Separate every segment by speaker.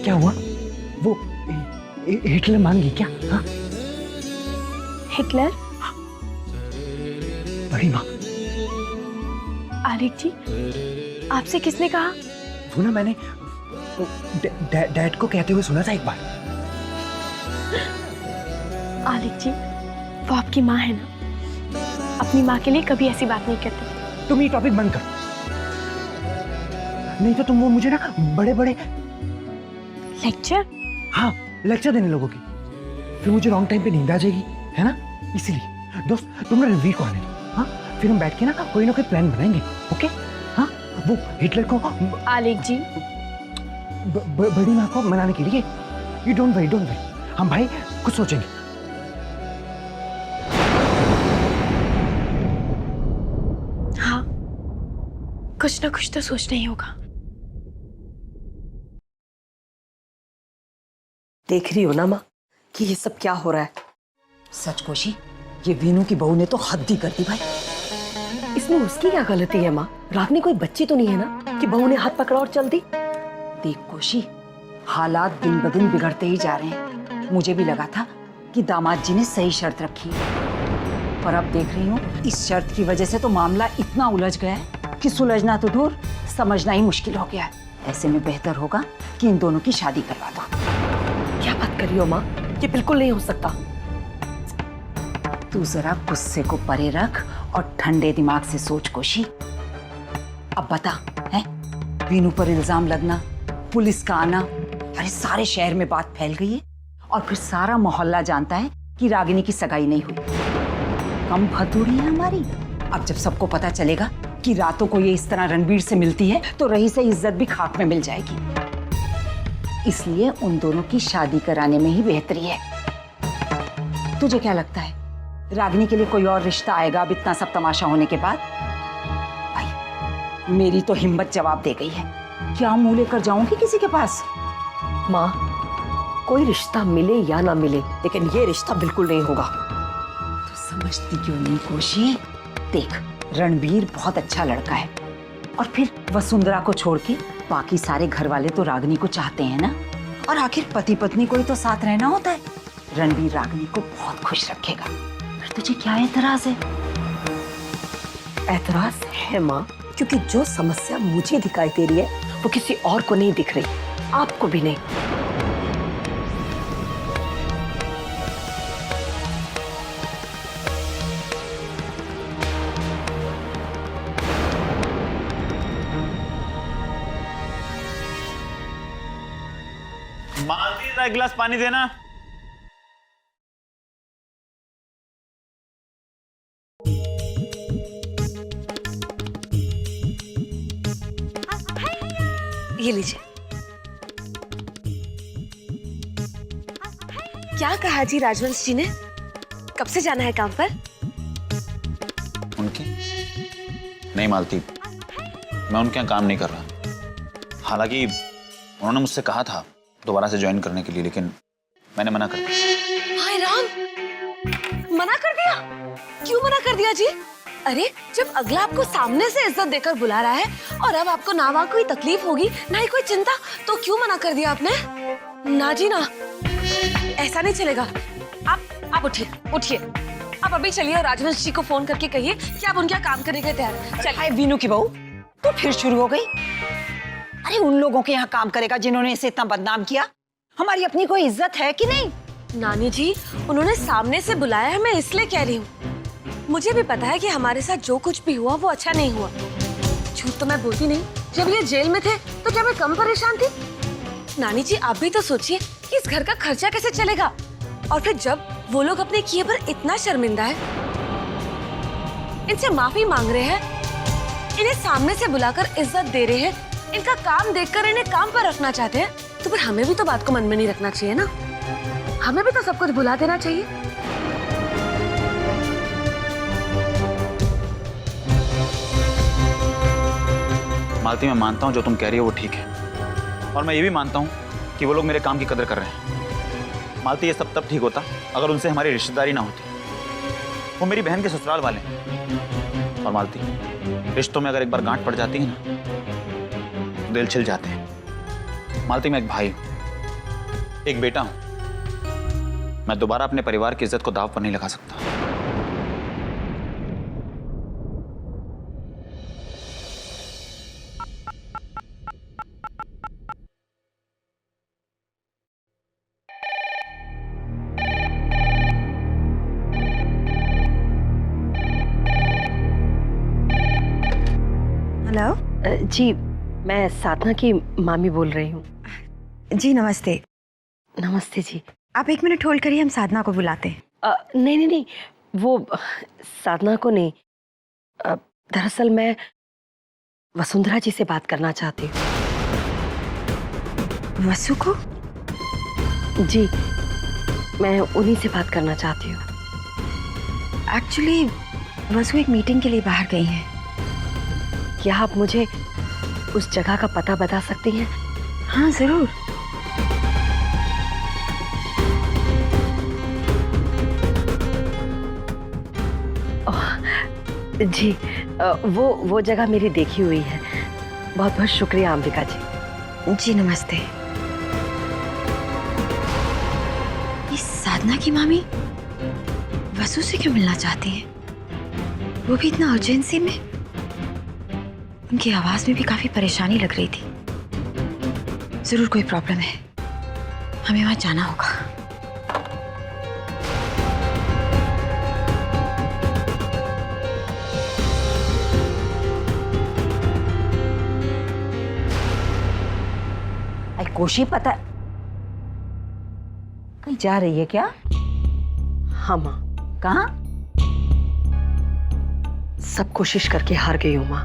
Speaker 1: क्या हुआ? वो हिटलर मान गई क्या? हाँ?
Speaker 2: हिटलर?
Speaker 1: बड़ी माँ।
Speaker 2: आलिक जी, आपसे किसने कहा?
Speaker 1: वो ना मैंने डैड को कहते हुए सुना था एक बार।
Speaker 2: आलिक जी, वो आपकी माँ है ना, अपनी माँ के लिए कभी ऐसी बात नहीं करती।
Speaker 1: तुम ये टॉपिक बंद करो, नहीं तो तुम वो मुझे ना बड़े बड़े
Speaker 2: लेक्चर?
Speaker 1: हाँ, लेक्चर देने लोगों की, फिर मुझे रॉन्ग टाइम पे नींद आ जाएगी, है ना? इसीलिए दोस्त तुम रणवीर को आने दो, हाँ? फिर हम बैठ के ना कोई प्लान बनाएंगे, ओके? हाँ, वो हिटलर को
Speaker 2: आलिक जी,
Speaker 1: बड़ी माँ को मनाने के लिए यू डोंट वरी, हम भाई कुछ सोचेंगे।
Speaker 2: हाँ, कुछ ना कुछ तो सोचना ही होगा।
Speaker 3: देख रही हो ना माँ कि ये सब क्या हो रहा है? सच कोशी, ये वीनू की बहू ने तो हद ही कर दी भाई। इसमें उसकी क्या गलती है माँ? रागनी कोई बच्ची तो नहीं है ना कि बहू ने हाथ पकड़ा और चल दी। देख कोशी, हालात दिन ब दिन बिगड़ते ही जा रहे हैं। मुझे भी लगा था कि दामाद जी ने सही शर्त रखी है, पर अब देख रही हूँ इस शर्त की वजह से तो मामला इतना उलझ गया है कि सुलझना तो दूर, समझना ही मुश्किल हो गया है। ऐसे में बेहतर होगा कि इन दोनों की शादी करवा दो। क्या बात कर रही हो माँ? ये बिल्कुल नहीं हो सकता। तू जरा गुस्से को परे रख और ठंडे दिमाग से सोच कोशी। अब बता, है वीनू पर इल्जाम लगना, पुलिस का आना, अरे सारे शहर में बात फैल गई है और फिर सारा मोहल्ला जानता है कि रागिनी की सगाई नहीं हुई। कम भतूड़ी है हमारी। अब जब सबको पता चलेगा कि रातों को ये इस तरह रणबीर से मिलती है तो रही से इज्जत भी खाक में मिल जाएगी। इसलिए उन दोनों की शादी कराने में ही बेहतरी है। तुझे क्या लगता है रागिनी के लिए कोई और रिश्ता आएगा अब इतना सब तमाशा होने के बाद? भाई मेरी तो हिम्मत जवाब दे गई है। क्या मुंह लेकर जाऊंगी किसी के पास?
Speaker 4: माँ, कोई रिश्ता मिले या ना मिले, लेकिन ये रिश्ता बिल्कुल नहीं होगा।
Speaker 3: तो समझती क्यों नहीं कोशी? देख, रणबीर बहुत अच्छा लड़का है और फिर वसुंधरा को छोड़ के बाकी सारे घर वाले तो रागिनी को चाहते हैं ना। और आखिर पति पत्नी को ही तो साथ रहना होता है। रणबीर रागिनी को बहुत खुश रखेगा। फिर तुझे क्या एतराज है?
Speaker 4: एतराज है माँ, क्योंकि जो समस्या मुझे दिखाई दे रही है वो किसी और को नहीं दिख रही, आपको भी नहीं।
Speaker 5: मालती, एक गिलास पानी देना।
Speaker 6: ये लीजिए। क्या कहा जी राजवंश जी ने? कब से जाना है काम पर?
Speaker 5: उनके नहीं मालती, मैं उनके यहाँ काम नहीं कर रहा। हालांकि उन्होंने मुझसे कहा था दोबारा से ज्वाइन करने के लिए, लेकिन मैंने मना कर दिया।
Speaker 6: हाय राम, मना कर दिया? क्यों मना कर दिया जी? अरे जब अगला आपको सामने से इज्जत देकर बुला रहा है और अब आपको ना वहाँ कोई तकलीफ होगी ना ही कोई चिंता, तो क्यों मना कर दिया आपने? ना जी ना, ऐसा नहीं चलेगा। आप उठिए। आप अभी चलिए और राजवंश जी को फोन करके कहिए कि आप उनके यहाँ काम करने के लिए तैयार हैं। चल।
Speaker 3: हाय वीनू की बहू, तो फिर शुरू हो गई? अरे उन लोगों के यहाँ काम करेगा जिन्होंने इसे इतना बदनाम किया। हमारी अपनी कोई इज्जत है कि नहीं?
Speaker 6: नानी जी, उन्होंने सामने से बुलाया है, मैं इसलिए कह रही हूँ। मुझे भी पता है कि हमारे साथ जो कुछ भी हुआ वो अच्छा नहीं हुआ। झूठ तो मैं बोलती नहीं। जब ये जेल में थे तो क्या मैं कम परेशान थी? नानी जी आप भी तो सोचिए कि इस घर का खर्चा कैसे चलेगा। और फिर जब वो लोग अपने किए पर इतना शर्मिंदा है, इनसे माफी मांग रहे हैं, इन्हें सामने से बुलाकर इज्जत दे रहे हैं, इनका काम देखकर इन्हें काम पर रखना चाहते हैं, तो फिर हमें भी तो बात को मन में नहीं रखना चाहिए ना। हमें भी तो सब कुछ भुला देना चाहिए।
Speaker 5: मालती, मैं मानता हूँ जो तुम कह रही हो वो ठीक है, और मैं ये भी मानता हूँ कि वो लोग मेरे काम की कदर कर रहे हैं। मालती, ये सब तब ठीक होता अगर उनसे हमारी रिश्तेदारी ना होती। वो मेरी बहन के ससुराल वाले हैं। और मालती, रिश्तों में अगर एक बार गांठ पड़ जाती है ना, तो दिल छिल जाते हैं। मालती, मैं एक भाई हूं, एक बेटा हूं। मैं दोबारा अपने परिवार की इज्जत को दांव पर नहीं लगा सकता।
Speaker 4: हेलो जी, मैं साधना की मामी बोल रही हूँ।
Speaker 7: जी नमस्ते।
Speaker 4: नमस्ते जी।
Speaker 7: आप 1 मिनट होल्ड करिए, हम साधना को बुलाते हैं।
Speaker 4: नहीं नहीं नहीं, वो साधना को नहीं, दरअसल मैं वसुंधरा जी से बात करना चाहती हूँ।
Speaker 7: वसु को?
Speaker 4: जी, मैं उन्हीं से बात करना चाहती हूँ।
Speaker 7: एक्चुअली वसु एक मीटिंग के लिए बाहर गई हैं।
Speaker 4: क्या आप मुझे उस जगह का पता बता सकती हैं?
Speaker 7: हाँ जरूर।
Speaker 4: जी, वो जगह मेरी देखी हुई है। बहुत बहुत शुक्रिया अंबिका जी।
Speaker 7: जी नमस्ते। ये साधना की मामी वसु से क्यों मिलना चाहती हैं? वो भी इतना अर्जेंसी में। उनकी आवाज में भी काफी परेशानी लग रही थी। जरूर कोई प्रॉब्लम है, हमें वहां जाना होगा।
Speaker 3: कोशी, पता कहीं जा रही है क्या?
Speaker 4: हाँ माँ।
Speaker 3: कहाँ?
Speaker 4: सब कोशिश करके हार गई हूँ माँ।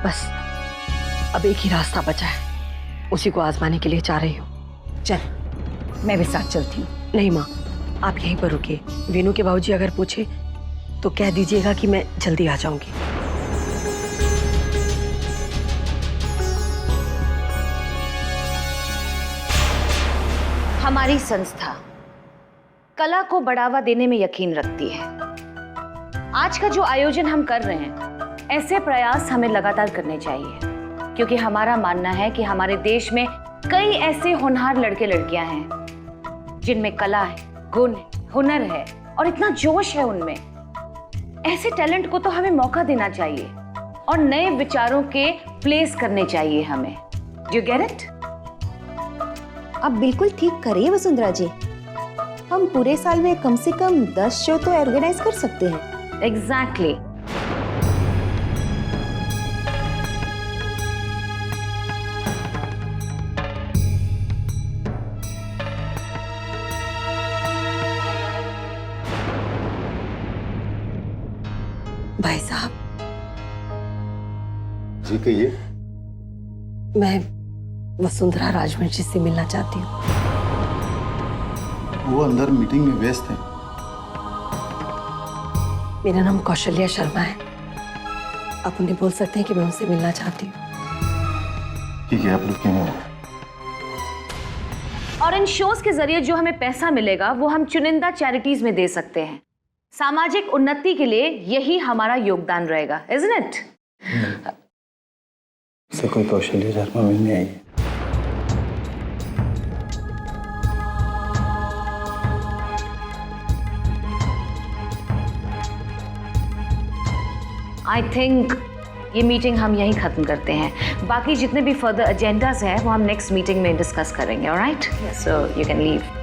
Speaker 4: बस अब एक ही रास्ता बचा है, उसी को आजमाने के लिए जा रही हूँ।
Speaker 3: चल, मैं भी साथ चलती हूँ।
Speaker 4: नहीं माँ, आप यहीं पर रुकिए। वीनू के बाबूजी अगर पूछे तो कह दीजिएगा कि मैं जल्दी आ जाऊंगी।
Speaker 8: हमारी संस्था कला को बढ़ावा देने में यकीन रखती है। आज का जो आयोजन हम कर रहे हैं, ऐसे प्रयास हमें लगातार करने चाहिए, क्योंकि हमारा मानना है कि हमारे देश में कई ऐसे होनहार लड़के लड़कियां हैं जिनमें कला है, गुण है, हुनर है और इतना जोश है उनमें। ऐसे टैलेंट को तो हमें मौका देना चाहिए और नए विचारों के प्लेस करने चाहिए हमें। Do you get it?
Speaker 9: आप बिल्कुल ठीक करिए वसुंधरा जी। हम पूरे साल में कम से कम 10 शो तो ऑर्गेनाइज कर सकते हैं।
Speaker 8: एग्जैक्टली।
Speaker 4: भाई साहब।
Speaker 10: जी कहिए।
Speaker 4: मैं वसुंधरा राजवंशी से मिलना चाहती हूँ।
Speaker 10: वो अंदर मीटिंग में व्यस्त हैं।
Speaker 4: मेरा नाम कौशल्या शर्मा है। आप उन्हें बोल सकते हैं कि मैं उनसे मिलना चाहती हूँ।
Speaker 10: ठीक है, आप रुके हैं।
Speaker 8: और इन शोज के जरिए जो हमें पैसा मिलेगा वो हम चुनिंदा चैरिटीज में दे सकते हैं। सामाजिक उन्नति के लिए यही हमारा योगदान रहेगा, isn't it?
Speaker 10: से कोई कौशल्या शर्मा मिलने आई है।
Speaker 8: आई थिंक ये मीटिंग हम यहीं खत्म करते हैं। बाकी जितने भी फर्दर एजेंडाज हैं वो हम नेक्स्ट मीटिंग में डिस्कस करेंगे। Alright, so you can leave.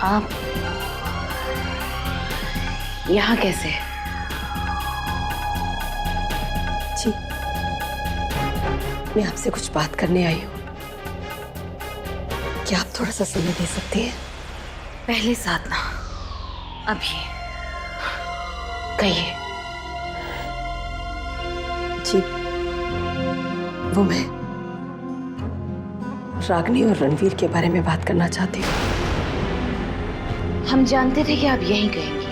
Speaker 8: आप यहाँ कैसे?
Speaker 4: जी, मैं आपसे कुछ बात करने आई हूँ। क्या आप थोड़ा सा समय दे सकती हैं?
Speaker 8: पहले साधना, अभी कहिए।
Speaker 4: जी, वो मैं रागनी और रणवीर के बारे में बात करना चाहती हूँ।
Speaker 8: हम जानते थे कि आप यही कहेंगी।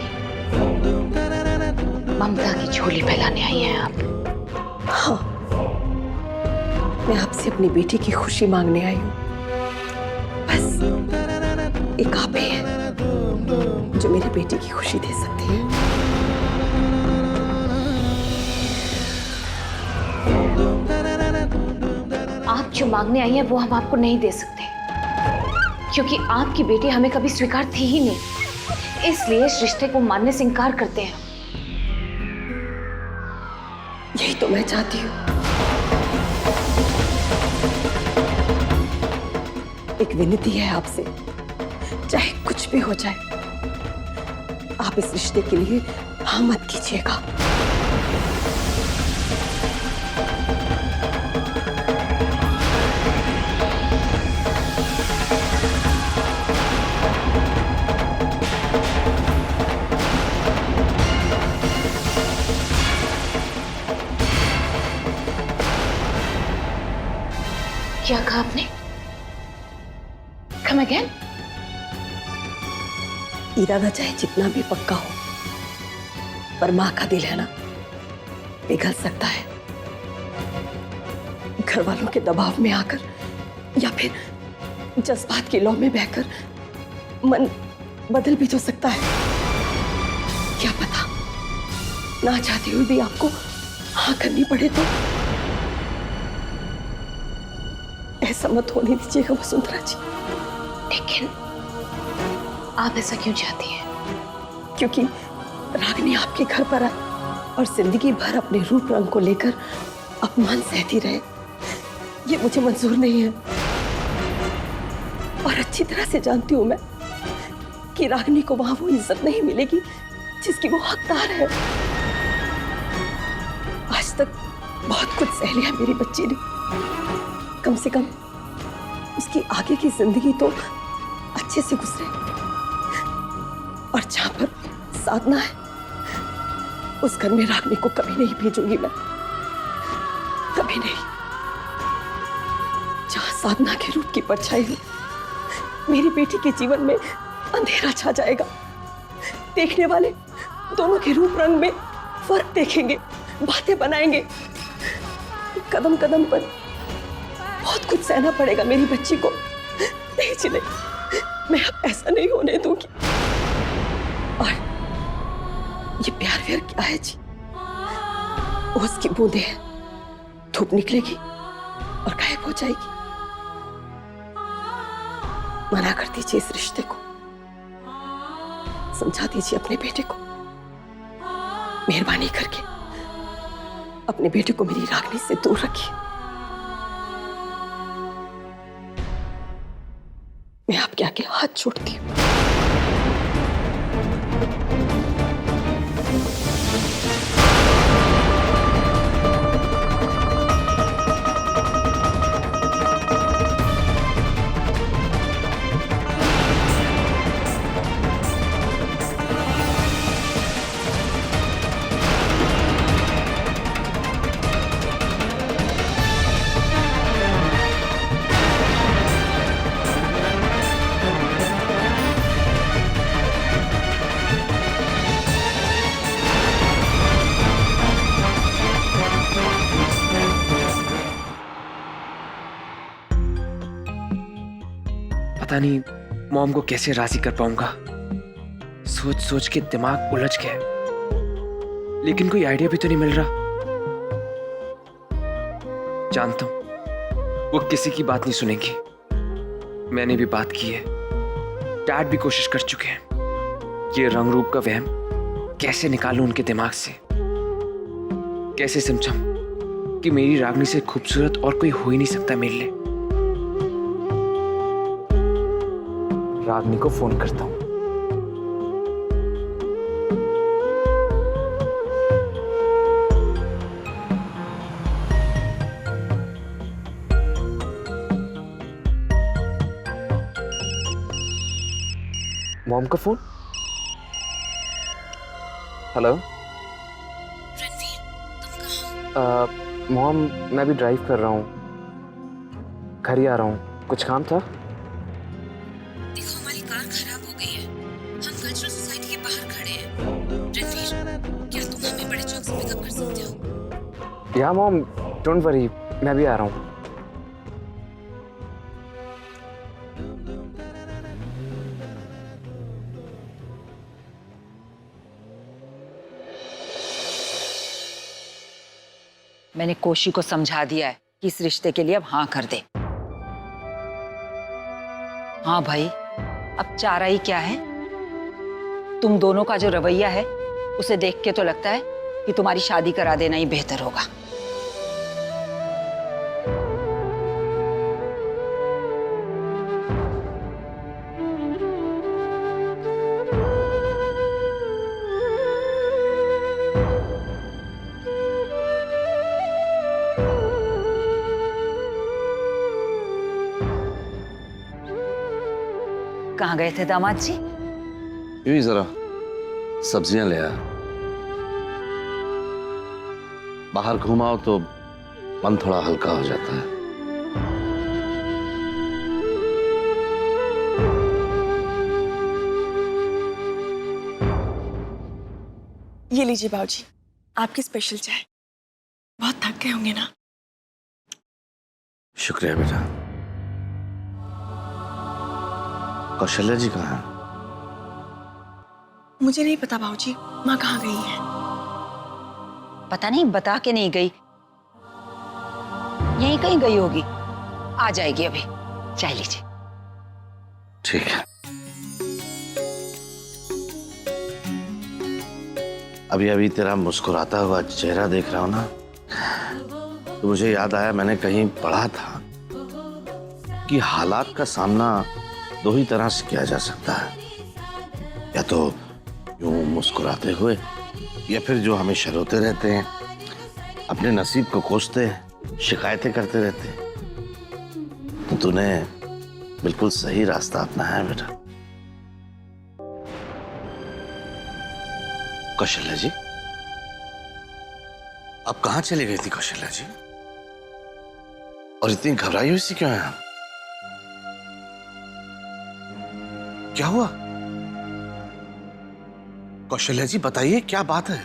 Speaker 8: ममता की झोली फैलाने आई हैं आप।
Speaker 4: हाँ, मैं आपसे अपनी बेटी की खुशी मांगने आई हूँ। बस एक आप ही हैं जो मेरी बेटी की खुशी दे सकती है।
Speaker 8: आप जो मांगने आई हैं वो हम आपको नहीं दे सकते, क्योंकि आपकी बेटी हमें कभी स्वीकार थी ही नहीं। इसलिए इस रिश्ते को मानने से इनकार करते हैं।
Speaker 4: यही तो मैं चाहती हूँ। एक विनती है आपसे, चाहे कुछ भी हो जाए, आप इस रिश्ते के लिए हाँ मत कीजिएगा।
Speaker 8: क्या कहा आपने? Come again?
Speaker 4: इरादा चाहे जितना भी पक्का हो, पर माँ का दिल है ना, पिघल सकता है। घर वालों के दबाव में आकर या फिर जज्बात की लौ में बहकर मन बदल भी तो सकता है। क्या पता ना चाहते हुए भी आपको हाँ करनी पड़े तो। ऐसा मत होने दीजिएगा वसुंधरा जी।
Speaker 8: लेकिन आप ऐसा क्यों चाहती हैं?
Speaker 4: क्योंकि रागिनी आपके घर पर आए और जिंदगी भर अपने रूप रंग को लेकर अपमान सहती रहे, ये मुझे मंजूर नहीं है। और अच्छी तरह से जानती हूं मैं कि रागिनी को वहां वो इज्जत नहीं मिलेगी जिसकी वो हकदार है। आज तक बहुत कुछ सह लिया मेरी बच्ची ने, कम से कम उसकी आगे की जिंदगी तो अच्छे से गुजरे। और जहां पर साधना है उस घर में रागिनी को कभी नहीं भेजूंगी मैं, कभी नहीं। जहां साधना के रूप की परछाई हो, मेरी बेटी के जीवन में अंधेरा छा जाएगा। देखने वाले दोनों के रूप रंग में फर्क देखेंगे, बातें बनाएंगे। कदम कदम पर बहुत कुछ सहना पड़ेगा मेरी बच्ची को। नहीं चले, मैं अब ऐसा नहीं होने दूंगी। और ये प्यार व्यार क्या है जी? ओस की बूंदे हैं, धूप निकलेगी और गायब हो जाएगी। मना कर दीजिए इस रिश्ते को, समझा दीजिए अपने बेटे को। मेहरबानी करके अपने बेटे को मेरी रागिनी से दूर रखिए। मैं आपके आगे हाथ जोड़ती हूँ।
Speaker 11: पता नहीं मॉम को कैसे राजी कर पाऊंगा। सोच सोच के दिमाग उलझ गया, लेकिन कोई आइडिया भी तो नहीं मिल रहा। जानता हूं वो किसी की बात नहीं सुनेंगी। मैंने भी बात की है, डैड भी कोशिश कर चुके हैं। ये रंग रूप का वहम कैसे निकालूं उनके दिमाग से, कैसे समझाऊं कि मेरी रागिनी से खूबसूरत और कोई हो ही नहीं सकता मेरे लिए। रागनी को फोन करता हूँ। मॉम का फोन। हेलो
Speaker 7: रणवीर, तुम कहाँ हो?
Speaker 11: मॉम, मैं भी ड्राइव कर रहा हूँ, घर ही आ रहा हूँ। कुछ काम था?
Speaker 7: देखो, हमारी कार खराब हो गई है। हम कल्चरल सोसाइटी के बाहर खड़े हैं। रणवीर, क्या तुम हमें बड़े चौक से पिकअप कर सकते हो?
Speaker 11: या मॉम, डोंट वरी, मैं भी आ रहा हूँ।
Speaker 3: मैंने कोशी को समझा दिया है कि इस रिश्ते के लिए अब हाँ कर दे। हाँ भाई, अब चारा ही क्या है? तुम दोनों का जो रवैया है उसे देख के तो लगता है कि तुम्हारी शादी करा देना ही बेहतर होगा। कहाँ गए थे दामाद जी?
Speaker 12: यूं ही जरा सब्जियां ले आया। बाहर घुमाओ तो मन थोड़ा हल्का हो जाता है।
Speaker 4: ये लीजिए बाबूजी, आपकी स्पेशल चाय। बहुत थक गए होंगे ना?
Speaker 12: शुक्रिया बेटा। कौशल्या जी कहाँ हैं?
Speaker 4: मुझे नहीं पता बाबूजी, माँ कहाँ गई है।
Speaker 3: पता नहीं, बता के नहीं गई। यहीं कहीं गई होगी, आ जाएगी अभी। चाय लीजिए।
Speaker 12: ठीक है। अभी अभी तेरा मुस्कुराता हुआ चेहरा देख रहा हूं ना, तो मुझे याद आया, मैंने कहीं पढ़ा था कि हालात का सामना दो ही तरह से किया जा सकता है, या तो यूं मुस्कुराते हुए, या फिर जो हमेशा रोते रहते हैं, अपने नसीब को कोसते हैं, शिकायतें करते रहते हैं। तो तूने बिल्कुल सही रास्ता अपनाया है बेटा। कौशल्या जी, अब कहां चली गई थी कौशल्या जी? और इतनी घबराई हुई सी क्यों है आप? क्या हुआ? कौशल्या जी बताइए, क्या बात है?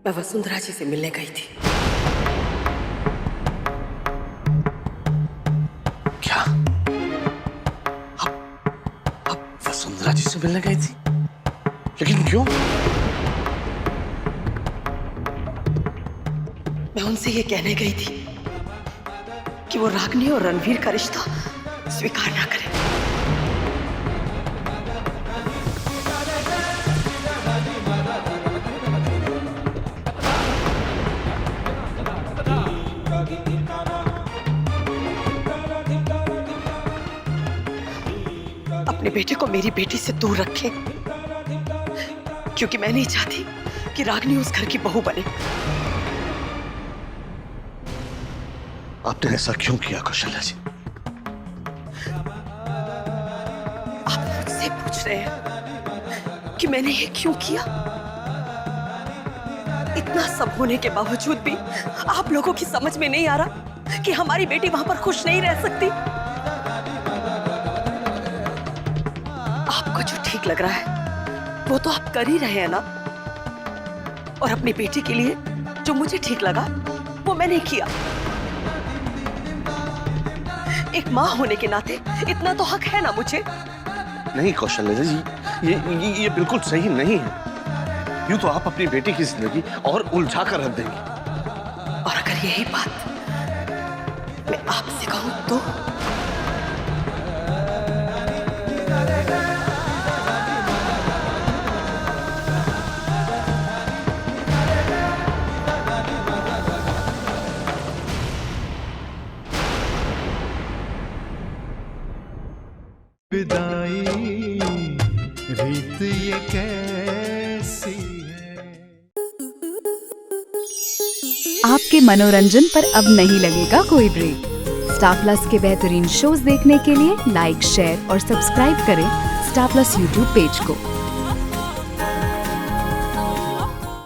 Speaker 4: मैं वसुंधरा जी से मिलने गई थी।
Speaker 12: क्या? अब वसुंधरा जी से मिलने गई थी? लेकिन क्यों?
Speaker 4: मैं उनसे ये कहने गई थी कि वो रागनी और रणवीर का रिश्ता स्वीकार ना करें। अपने बेटे को मेरी बेटी से दूर रखें, क्योंकि मैं नहीं चाहती कि रागनी उस घर की बहू बने।
Speaker 12: आपने ऐसा क्यों किया कौशल्या जी?
Speaker 4: आप मुझसे पूछ रहे हैं कि मैंने ये क्यों किया? इतना सब होने के बावजूद भी आप लोगों की समझ में नहीं आ रहा कि हमारी बेटी वहां पर खुश नहीं रह सकती। आपको जो ठीक लग रहा है वो तो आप कर ही रहे हैं ना, और अपनी बेटी के लिए जो मुझे ठीक लगा वो मैंने किया। एक माँ होने के नाते इतना तो हक है ना मुझे।
Speaker 12: नहीं कौशल्या जी, ये बिल्कुल सही नहीं है। यूं तो आप अपनी बेटी की जिंदगी और उलझा कर रख देंगे।
Speaker 4: और अगर यही बात मैं आपसे कहूं तो
Speaker 13: जुदाई रीत ये कैसी है।
Speaker 14: आपके मनोरंजन पर अब नहीं लगेगा कोई ब्रेक। स्टार प्लस के बेहतरीन शोज देखने के लिए लाइक, शेयर और सब्सक्राइब करें स्टार प्लस यूट्यूब पेज को।